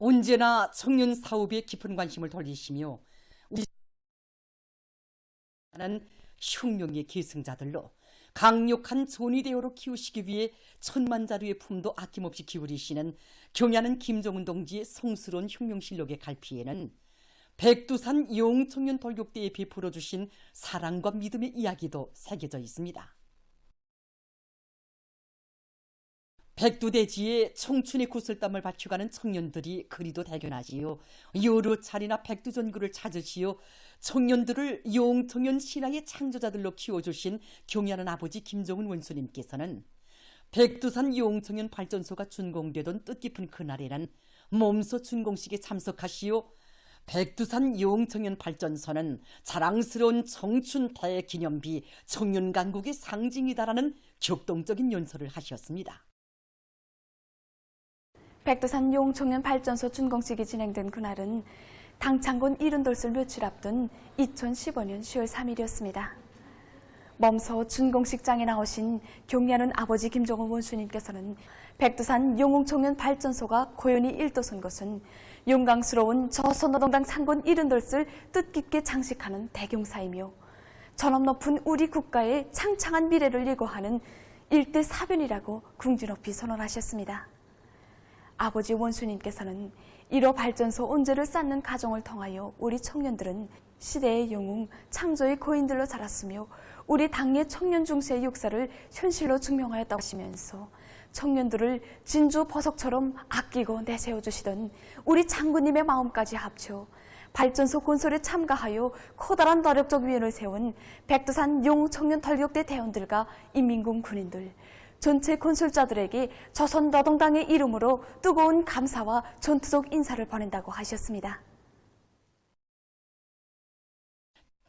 언제나 청년 사업에 깊은 관심을 돌리시며 우리는 흉룡의 계승자들로 강력한 존위대어로 키우시기 위해 천만자루의 품도 아낌없이 기울이시는 경야는 김정은 동지의 성스러운 흉룡실록의 갈피에는 백두산 용청년 돌격대에 베풀어 주신 사랑과 믿음의 이야기도 새겨져 있습니다. 백두대지에 청춘의 구슬땀을 바쳐가는 청년들이 그리도 대견하지요. 여러 차례나 백두전구를 찾으시어 청년들을 용청년 신화의 창조자들로 키워주신 경야는 아버지 김정은 원수님께서는 백두산 용청년 발전소가 준공되던 뜻깊은 그날에는 몸소 준공식에 참석하시어 백두산 용청년 발전소는 자랑스러운 청춘 대기념비 청년 강국의 상징이다라는 격동적인 연설을 하셨습니다. 백두산 용청년 발전소 준공식이 진행된 그날은 당창군 이른돌설 며칠 앞둔 2015년 10월 3일이었습니다. 몸소 준공식장에 나오신 경례하는 아버지 김정은 원수님께서는 백두산 용웅청년 발전소가 고연히 일도선 것은 영광스러운 조선노동당 창군 이른돌설 뜻깊게 장식하는 대경사이며 전업 높은 우리 국가의 창창한 미래를 예고하는 일대 사변이라고 궁지 높이 선언하셨습니다. 아버지 원수님께서는 1호 발전소 온재를 쌓는 과정을 통하여 우리 청년들은 시대의 영웅, 창조의 고인들로 자랐으며 우리 당의 청년 중세의 역사를 현실로 증명하였다고 하시면서 청년들을 진주 보석처럼 아끼고 내세워주시던 우리 장군님의 마음까지 합쳐 발전소 건설에 참가하여 커다란 노력적 위원을 세운 백두산 용청년 돌격대 대원들과 인민군 군인들, 전체 건설자들에게 조선노동당의 이름으로 뜨거운 감사와 전투적 인사를 보낸다고 하셨습니다.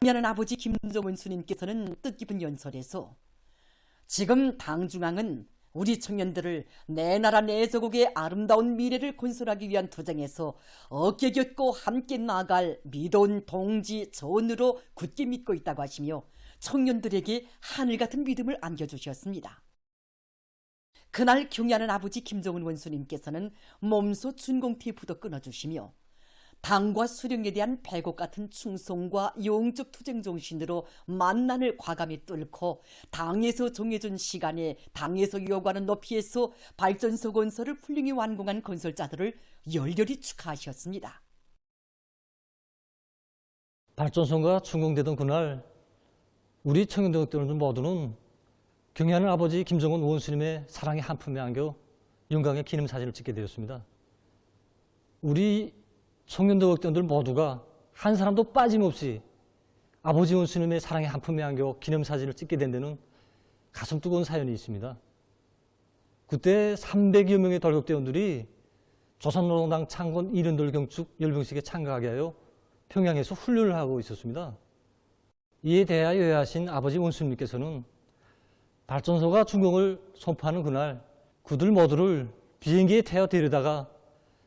경야는 아버지 김정은 스님께서는 뜻깊은 연설에서 지금 당중앙은 우리 청년들을 내 나라 내 조국의 아름다운 미래를 건설하기 위한 투쟁에서 어깨 겹고 함께 나아갈 믿어온 동지 전으로 굳게 믿고 있다고 하시며 청년들에게 하늘 같은 믿음을 안겨주셨습니다. 그날 경야는 아버지 김정은 원수님께서는 몸소 준공 테이프도 끊어주시며 당과 수령에 대한 배곡 같은 충성과 영적 투쟁 정신으로 만난을 과감히 뚫고 당에서 정해준 시간에 당에서 요구하는 높이에서 발전소 건설을 훌륭히 완공한 건설자들을 열렬히 축하하셨습니다. 발전소가 준공되던 그날 우리 청년들 모두는 경야는 아버지 김정은 원수님의 사랑의 한 품에 안겨 영광의 기념사진을 찍게 되었습니다. 우리 청년도덕대원들 모두가 한 사람도 빠짐없이 아버지 원수님의 사랑의 한 품에 안겨 기념사진을 찍게 된 데는 가슴 뜨거운 사연이 있습니다. 그때 300여 명의 돌격대원들이 조선노동당 창건 이른돌 경축 열병식에 참가하게 하여 평양에서 훈련을 하고 있었습니다. 이에 대하여 여하신 아버지 원수님께서는 발전소가 준공을 선포하는 그날 그들 모두를 비행기에 태워 데려다가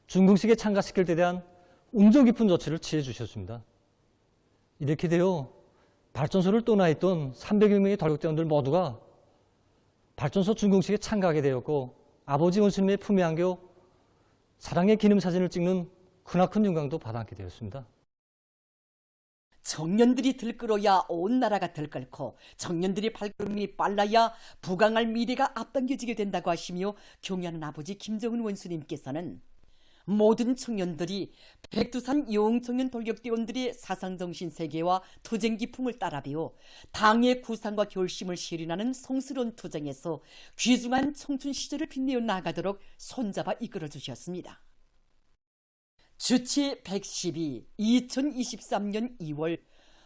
준공식에 참가시킬 때 대한 음정 깊은 조치를 취해 주셨습니다. 이렇게 되어 발전소를 떠나 있던 300여 명의 돌격대원들 모두가 발전소 준공식에 참가하게 되었고 아버지 원수님의 품에 안겨 사랑의 기념사진을 찍는 크나큰 영광도 받아안게 되었습니다. 청년들이 들끓어야 온 나라가 들끓고 청년들의 발걸음이 빨라야 부강할 미래가 앞당겨지게 된다고 하시며 경야는 아버지 김정은 원수님께서는 모든 청년들이 백두산 용청년 돌격대원들의 사상정신 세계와 투쟁 기품을 따라 배워 당의 구상과 결심을 실현하는 성스러운 투쟁에서 귀중한 청춘 시절을 빛내어 나가도록 손잡아 이끌어 주셨습니다. 주치 112 2023년 2월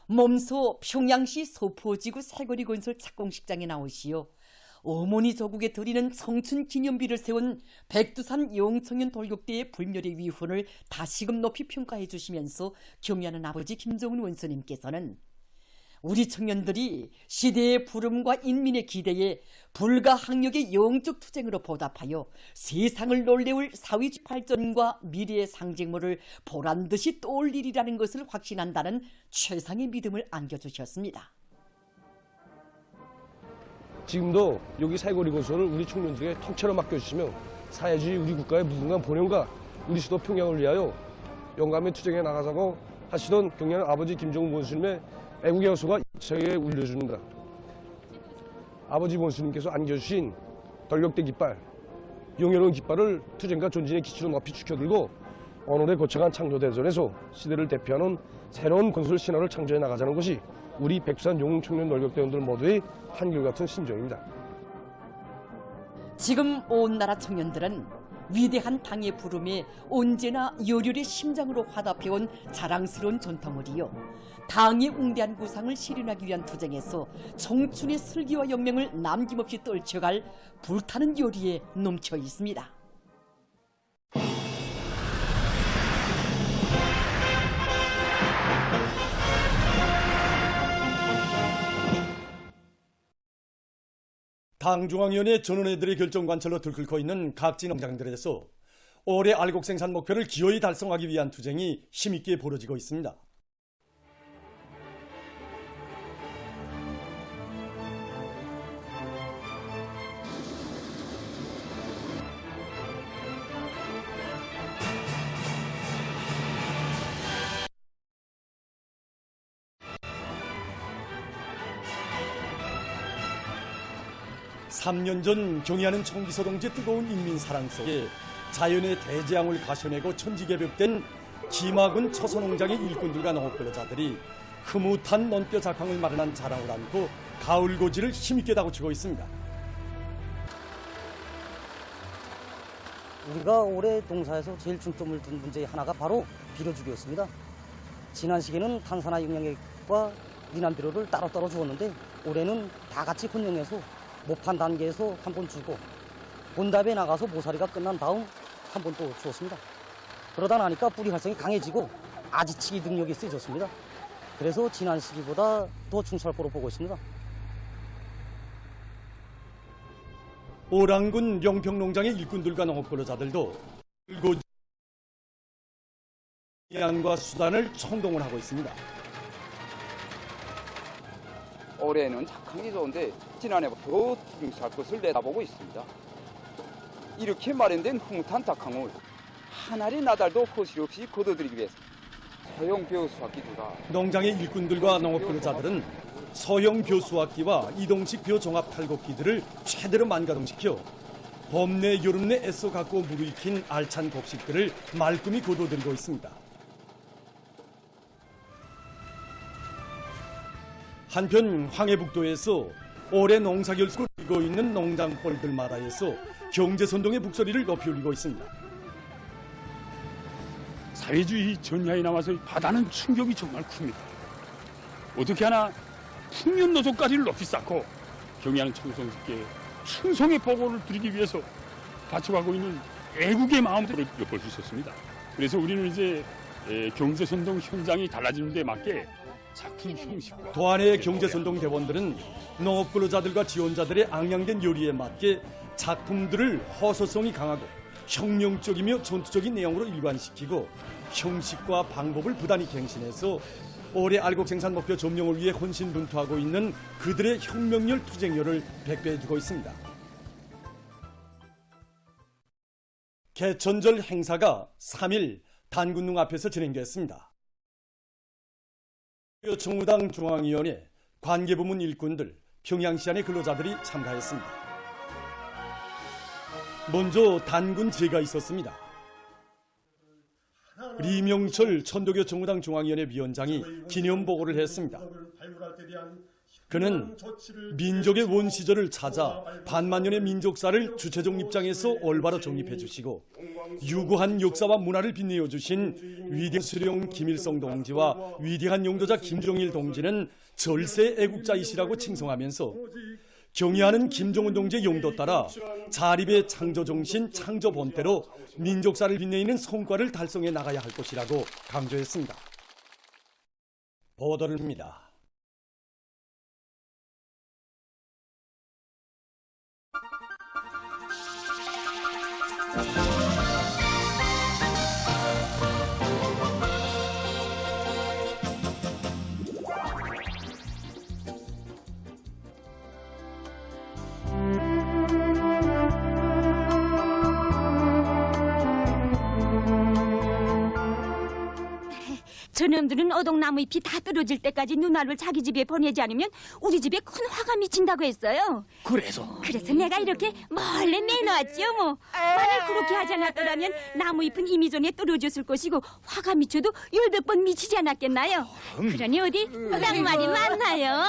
몸소 평양시 소포지구 새거리 건설 착공식장에 나오시어 어머니 조국에 드리는 청춘 기념비를 세운 백두산 용청년 돌격대의 불멸의 위훈을 다시금 높이 평가해 주시면서 경야는 아버지 김정은 원수님께서는 우리 청년들이 시대의 부름과 인민의 기대에 불가항력의 영적 투쟁으로 보답하여 세상을 놀래울 사회주의 발전과 미래의 상징물을 보란듯이 떠올리리라는 것을 확신한다는 최상의 믿음을 안겨주셨습니다. 지금도 여기 새거리 건설을 우리 청년들에게 통째로 맡겨주시며 사회주의 우리 국가의 무궁한 본연과 우리 수도 평양을 위하여 용감히 투쟁해 나가자고 하시던 경양 아버지 김정은 원수님의 애국의 호소가 세계에 울려줍니다. 아버지 원수님께서 안겨주신 돌격대 깃발, 용여로운 깃발을 투쟁과 존진의 기치로 높이 축혀들고 오늘의 거창한 창조대전에서 시대를 대표하는 새로운 건설 신화를 창조해 나가자는 것이 우리 백두산 영웅 청년 놀격대원들 모두의 한결같은 심정입니다. 지금 온 나라 청년들은 위대한 당의 부름에 언제나 열혈의 심장으로 화답해온 자랑스러운 전통을 당의 웅대한 구상을 실현하기 위한 투쟁에서 청춘의 슬기와 영명을 남김없이 떨쳐갈 불타는 열의에 넘쳐 있습니다. 당중앙위원회 전원회들의 결정 관철로 들끓고 있는 각지 농장들에서 올해 알곡 생산 목표를 기어이 달성하기 위한 투쟁이 힘있게 벌어지고 있습니다. 삼 년 전 경의하는 청기서 동지의 뜨거운 인민사랑 속에 자연의 대재앙을 가셔내고 천지개벽된 기마군 처소농장의 일꾼들과 농업근로자들이 흐뭇한 논뼈 작황을 마련한 자랑을 안고 가을고지를 힘있게 다구치고 있습니다. 우리가 올해 동사에서 제일 중점을 둔 문제 하나가 바로 비료주기였습니다. 지난 시기에는 탄산화 영양액과 미남비료를 따로따로 주었는데 올해는 다 같이 혼용해서 모판 단계에서 한 번 주고 본답에 나가서 모사리가 끝난 다음 한 번 또 주었습니다. 그러다 나니까 뿌리 활성이 강해지고 아지치기 능력이 세졌습니다. 그래서 지난 시기보다 더 충실할 거로 보고 있습니다. 오랑군 영평농장의 일꾼들과 농업근로자들도 고지안과 수단을 총동원 하고 있습니다. 올해는 작황이 좋은데 지난해보다 더 충실할 것을 내다보고 있습니다. 이렇게 마련된 흐뭇한 작황을 한 알의 나달도 허실 없이 거둬들이기 위해서 소형 벼수학기들과 농장의 일꾼들과 농업근로자들은 소형 벼수학기와 이동식 벼종합 탈곡기들을 최대로 만가동시켜 봄 내 여름 내 애써 갖고 무르익힌 알찬 곡식들을 말끔히 거둬들이고 있습니다. 한편 황해북도에서 올해 농사결석을 이고 있는 농장벌들마다에서 경제선동의 목소리를 높이 올리고 있습니다. 사회주의 전야에 남아서 바다는 충격이 정말 큽니다. 어떻게 하나 풍년노조까지를 높이 쌓고 경의하는 청성들께 충성의 보고를 드리기 위해서 바쳐가고 있는 애국의 마음들을 엿볼 수 있었습니다. 그래서 우리는 이제 경제선동 현장이 달라지는 데 맞게 작품 형식과 도안의 경제선동 대원들은 농업근로자들과 지원자들의 앙양된 요리에 맞게 작품들을 허소성이 강하고 혁명적이며 전투적인 내용으로 일관시키고 형식과 방법을 부단히 갱신해서 올해 알곡 생산 목표 점령을 위해 혼신분투하고 있는 그들의 혁명열 투쟁열을 백배해주고 있습니다. 개천절 행사가 3일 단군릉 앞에서 진행됐습니다. 청우당 중앙위원회, 관계부문 일꾼들, 평양시안의 근로자들이 참가했습니다. 먼저 단군 제가 있었습니다. 리명철 천도교 청우당 중앙위원회 위원장이 기념보고를 했습니다. 그는 민족의 원시절을 찾아 반만년의 민족사를 주체적 입장에서 올바로 정립해 주시고 유구한 역사와 문화를 빛내어 주신 위대한 수령 김일성 동지와 위대한 용도자 김정일 동지는 절세 애국자이시라고 칭송하면서 경의하는 김정은 동지의 용도 따라 자립의 창조정신 창조 본때로 민족사를 빛내는 성과를 달성해 나가야 할 것이라고 강조했습니다. 보도를 합니다. 저놈들은 어동나무 잎이 다 떨어질 때까지 누나를 자기 집에 보내지 않으면 우리 집에 큰 화가 미친다고 했어요. 그래서 내가 이렇게 몰래 내놓았지요 뭐. 만약 그렇게 하지 않았더라면 나무 잎은 이미 전에 떨어졌을 것이고 화가 미쳐도 10번 미치지 않았겠나요? 그러니 어디 낭말이 많나요?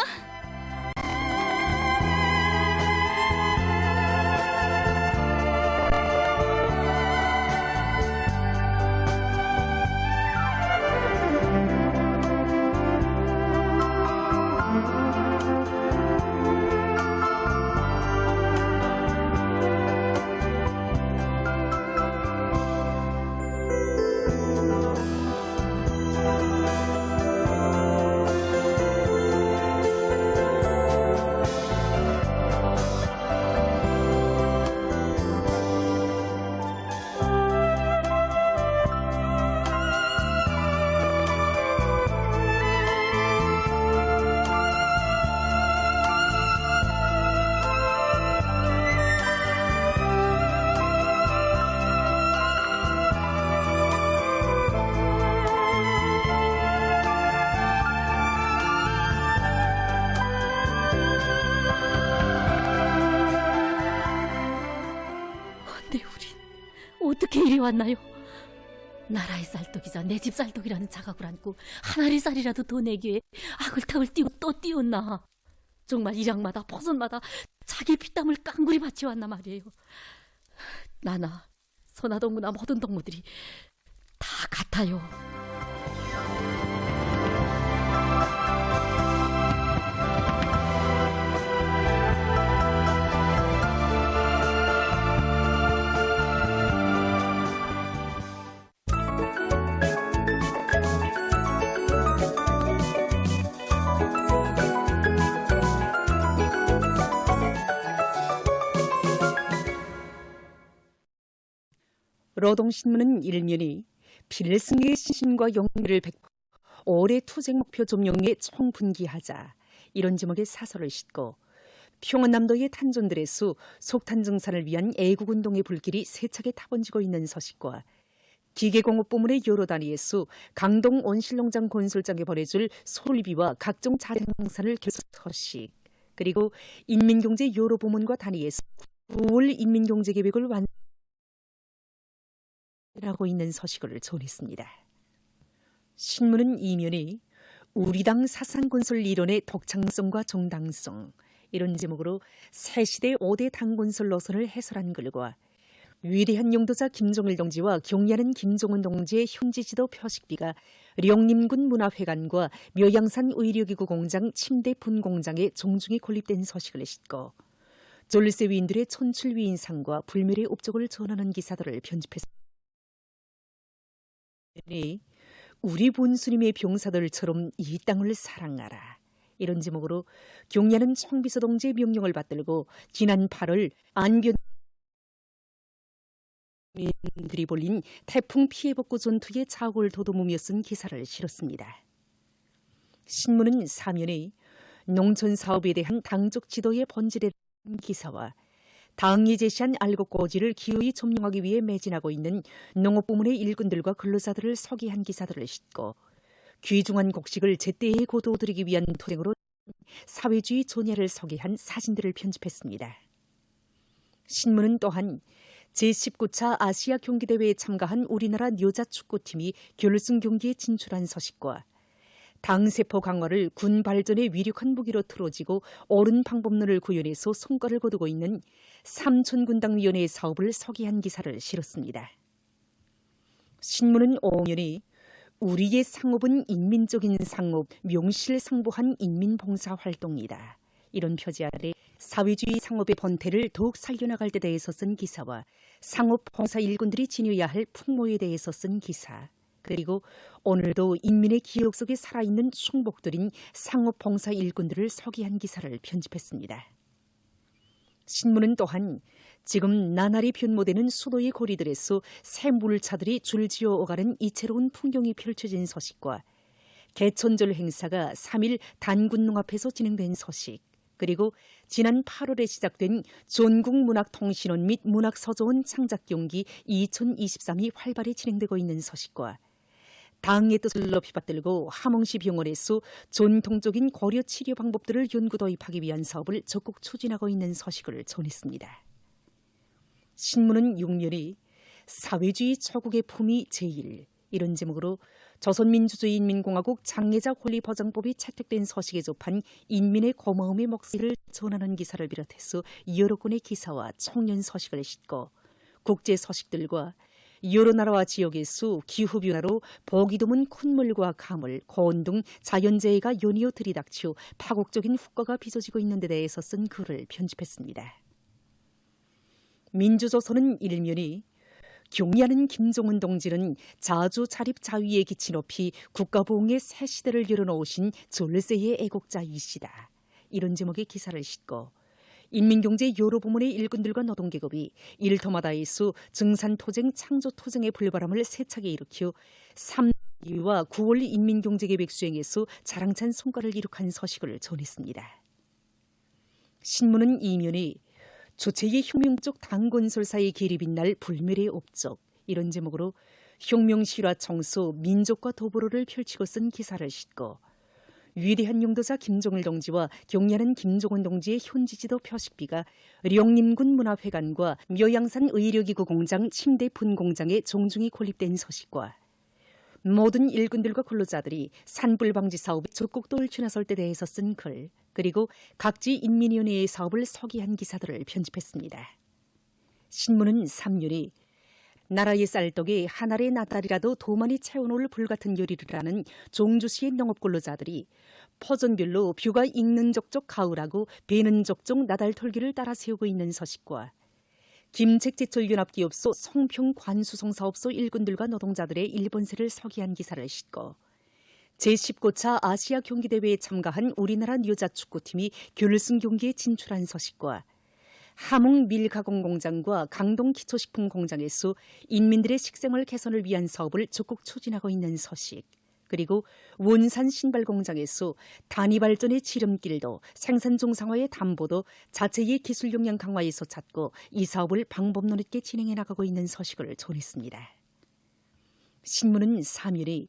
어떻게 이리 왔나요? 나라의 쌀떡이자 내 집 쌀떡이라는 자각을 안고 한 알의 쌀이라도 더 내기 위해 아글타글 뛰고 또 뛰었나. 정말 일양마다 버선마다 자기 피땀을 깡그리 바치왔나 말이에요. 나나 선화동무나 모든 동무들이 다 같아요. 노동신문은 일면이 필승의 신신과 용기를 베풀어 올해 투쟁 목표 점령에 총분기하자 이런 제목의 사설을 싣고 평안남도의 탄존들의 수 속탄 증산을 위한 애국운동의 불길이 세차게 타번지고 있는 서식과 기계공업부문의 여러 단위의 수 강동 온실농장 건설장에 보내줄 솔비와 각종 자생산을 결속 서식 그리고 인민경제 여러 부문과 단위의 수 9월 인민경제계획을 라고 있는 서식을 전했습니다. 신문은 이면이 우리 당 사상건설 이론의 독창성과 정당성 이런 제목으로 새 시대 5대 당건설 노선을 해설한 글과 위대한 용도자 김정일 동지와 경례하는 김정은 동지의 현지지도 표식비가 령림군 문화회관과 묘양산 의료기구 공장 침대 분공장에 종중히 건립된 서식을 싣고 졸세 위인들의 천출 위인상과 불멸의 업적을 전하는 기사들을 편집했습니다. 우리 본수님의 병사들처럼 이 땅을 사랑하라 이런 제목으로 경례하는 청비서 동지의 명령을 받들고 지난 8월 안변들이 벌린 태풍 피해복구 전투의 자골 도도무며 쓴 기사를 실었습니다. 신문은 사면에 농촌 사업에 대한 당적 지도의 번지를 기사와 당이 제시한 알곡고지를 기어이 점령하기 위해 매진하고 있는 농업부문의 일꾼들과 근로자들을 서기한 기사들을 싣고 귀중한 곡식을 제때에 거두어들이기 위한 투쟁으로 사회주의 존예를 서기한 사진들을 편집했습니다. 신문은 또한 제19차 아시아 경기대회에 참가한 우리나라 여자축구팀이 결승 경기에 진출한 서식과 당세포 강화를 군 발전의 위력한 무기로 틀어지고 옳은 방법론을 구현해서 성과를 거두고 있는 삼촌군당위원회의 사업을 서기한 기사를 실었습니다. 신문은 오면이 우리의 상업은 인민적인 상업, 명실상부한 인민봉사활동이다. 이런 표지 아래 사회주의 상업의 본태를 더욱 살려나갈 데 대해서 쓴 기사와 상업봉사 일꾼들이 지녀야 할 풍모에 대해서 쓴 기사 그리고 오늘도 인민의 기억 속에 살아있는 충복들인 상업봉사 일꾼들을 서기한 기사를 편집했습니다. 신문은 또한 지금 나날이 변모되는 수도의 거리들에서 새 물차들이 줄지어 오가는 이채로운 풍경이 펼쳐진 서식과 개천절 행사가 3일 단군농 앞에서 진행된 서식 그리고 지난 8월에 시작된 전국문학통신원 및 문학서조원 창작경기 2023이 활발히 진행되고 있는 서식과 당의 뜻을 높이 받들고 함흥시 병원에서 전통적인 고려 치료 방법들을 연구 도입하기 위한 사업을 적극 추진하고 있는 소식을 전했습니다. 신문은 6면이 사회주의 초국의 품위 제1 이런 제목으로 조선민주주의인민공화국 장애자 권리보장법이 채택된 소식에 접한 인민의 고마움의 목소리를 전하는 기사를 비롯해서 여러 건의 기사와 청년 소식을 싣고 국제 소식들과 여러 나라와 지역에서 기후변화로 보기 드문 콧물과 가물, 고온 등 자연재해가 연이어 들이닥쳐 파국적인 후과가 빚어지고 있는 데 대해서 쓴 글을 편집했습니다. 민주조선은 1면이 경의하는 김정은 동지는 자주 자립 자위에 기치 높이 국가보응의 새 시대를 열어놓으신 졸세의 애국자이시다. 이런 제목의 기사를 싣고 인민경제 여러 부문의 일꾼들과 노동계급이 일터마다에서 증산토쟁, 창조토쟁의 불바람을 세차게 일으켜 3위와 9월 인민경제계획 수행에서 자랑찬 성과를 이룩한 소식을 전했습니다. 신문은 2면이 주체의 혁명적 당건설사의 계리 빛날 불멸의 업적 이런 제목으로 혁명 실화 청소 민족과 도보로를 펼치고 쓴 기사를 싣고 위대한 용도자 김정일 동지와 경의하는 김정은 동지의 현지지도 표식비가 령림군 문화회관과 묘양산 의료기구 공장 침대 분공장에 정중히 건립된 소식과 모든 일꾼들과 근로자들이 산불 방지 사업에 적극 돌출나설 때 대해서 쓴 글, 그리고 각지 인민위원회의 사업을 소개한 기사들을 편집했습니다. 신문은 3면이 나라의 쌀떡에 한 알의 나달이라도 더 많이 채워놓을 불같은 요리를 하는 종주시의 농업근로자들이 포전별로 뷰가 익는 족족 가을하고 배는 족족 나달 털기를 따라 세우고 있는 소식과 김책제철연합기업소 성평관수성사업소 일꾼들과 노동자들의 일본세를 소개한 기사를 싣고 제19차 아시아 경기대회에 참가한 우리나라 여자축구팀이 결승 경기에 진출한 소식과 함흥 밀가공공장과 강동 기초식품 공장에서 인민들의 식생활 개선을 위한 사업을 적극 추진하고 있는 소식, 그리고 원산 신발공장에서 단위 발전의 지름길도 생산 정상화의 담보도 자체의 기술 역량 강화에서 찾고 이 사업을 방법론 있게 진행해 나가고 있는 소식을 전했습니다. 신문은 3면이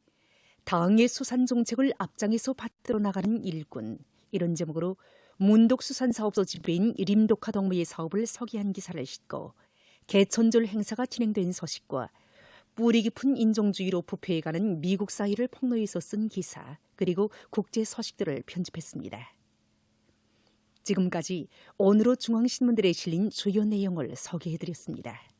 당의 수산 정책을 앞장에서 받들어 나가는 일꾼 이런 제목으로 문독수산사업소 지배인 림독화 동무의 사업을 소개한 기사를 싣고 개천절 행사가 진행된 소식과 뿌리 깊은 인종주의로 부패해가는 미국 사회를 폭로해서 쓴 기사 그리고 국제 소식들을 편집했습니다. 지금까지 오늘의 중앙신문들에 실린 주요 내용을 소개해드렸습니다.